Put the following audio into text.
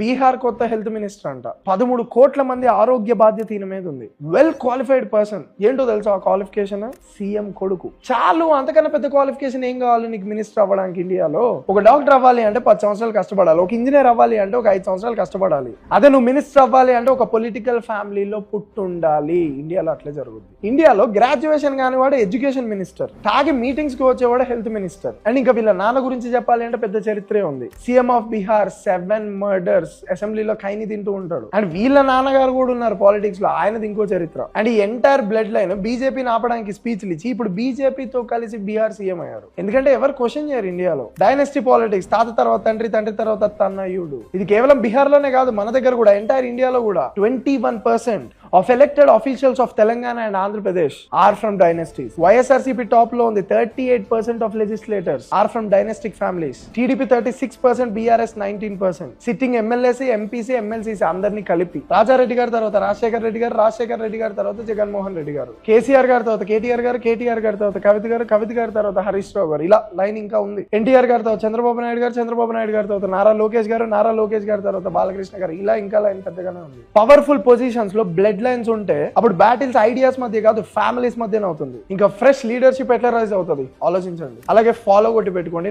బీహార్ కొత్త health minister అంట. 13 కోట్ల మంది ఆరోగ్య బాధ్యత ఈయన మీద ఉంది. Well qualified person. ఏంటో తెలుసా ఆ క్వాలిఫికేషన్? సీఎం కొడుకు. చాలు, అంతకన్నా పెద్ద క్వాలిఫికేషన్ ఏం కావాలి నీకు మినిస్టర్ అవ్వడానికి? ఇండియాలో ఒక డాక్టర్ అవ్వాలి అంటే 10 సంవత్సరాలు కష్టపడాలి, ఒక ఇంజనీర్ అవ్వాలి అంటే ఒక 5 సంవత్సరాలు కష్టపడాలి. అదే నువ్వు మినిస్టర్ అవ్వాలి అంటే ఒక పొలిటికల్ ఫ్యామిలీలో పుట్టుండాలి. ఇండియాలో అట్లే జరుగుతుంది. ఇండియాలో గ్రాడ్యుయేషన్ కాని వాడు ఎడ్యుకేషన్ మినిస్టర్, తాగి మీటింగ్స్ కి వచ్చేవాడు హెల్త్ మినిస్టర్. అండ్ ఇంకా వీళ్ళ నాన్న గురించి చెప్పాలి అంటే పెద్ద చరిత్రే ఉంది. సీఎం ఆఫ్ బీహార్ 7 మర్డర్స్, అసెంబ్లీలో ఖైనీ తింటూ ఉంటాడు. అండ్ వీళ్ళ నాన్నగారు కూడా ఉన్నారు పాలిటిక్స్ లో, ఆయనది ఇంకో చరిత్ర. అండ్ ఈ ఎంటైర్ బ్లడ్ లైన్ బీజేపీని ఆపడానికి స్పీచ్లు ఇచ్చి ఇప్పుడు బీజేపీతో కలిసి బీహార్ సీఎం అయ్యారు. ఎందుకంటే ఎవరు క్వశ్చన్ చేయరు ఇండియాలో. డైనస్టీ పాలిటిక్స్, తాత తర్వాత తండ్రి, తండ్రి తర్వాత తన్నయుడు. ఇది కేవలం బీహార్ లోనే కాదు, మన దగ్గర కూడా ఎంటైర్ ఇండియాలో కూడా 21% of elected officials of Telangana and Andhra Pradesh are from dynasties. YSRCP top లో ఉంది. 38% of legislators are from dynastic families. TDP 36%, BRS 19%. Sitting MLAC, MPC, MLCC అందరినీ కలిపి. రాజారెడ్డి గారి తర్వాత రాజశేఖర్ రెడ్డి గారు, రాజశేఖర్ రెడ్డి గారి తర్వాత జగన్మోహన్ రెడ్డి గారు, కేసీఆర్ గారి తర్వాత కేటీఆర్ గారు, కేటీఆర్ గారి తర్వాత కవిత గారు, కవిత గారి తర్వాత హరీష్ రావు గారు. ఇలా లైన్ ఇంకా ఉంది. ఎన్టీఆర్ గారి తర్వాత చంద్రబాబు నాయుడు గారు, చంద్రబాబు నాయుడు గారి తర్వాత నారా లోకేష్ గారు, నారా లోకేష్ గారి తర్వాత బాలకృష్ణ గారు. ఇలా ఇంకా లైన్ పెద్దగానే ఉంది. పవర్ఫుల్ పొజిషన్స్ లో బ్లడ్ లైన్స్ ఉంటే అప్పుడు బ్యాటిల్స్ ఐడియాస్ మధ్య కాదు, ఫ్యామిలీస్ మధ్యనే అవుతుంది. ఇంకా ఫ్రెష్ లీడర్షిప్ ఎట్లా రైజ్ అవుతుంది ఆలోచించండి. అలాగే ఫాలో కొట్టి పెట్టుకోండి.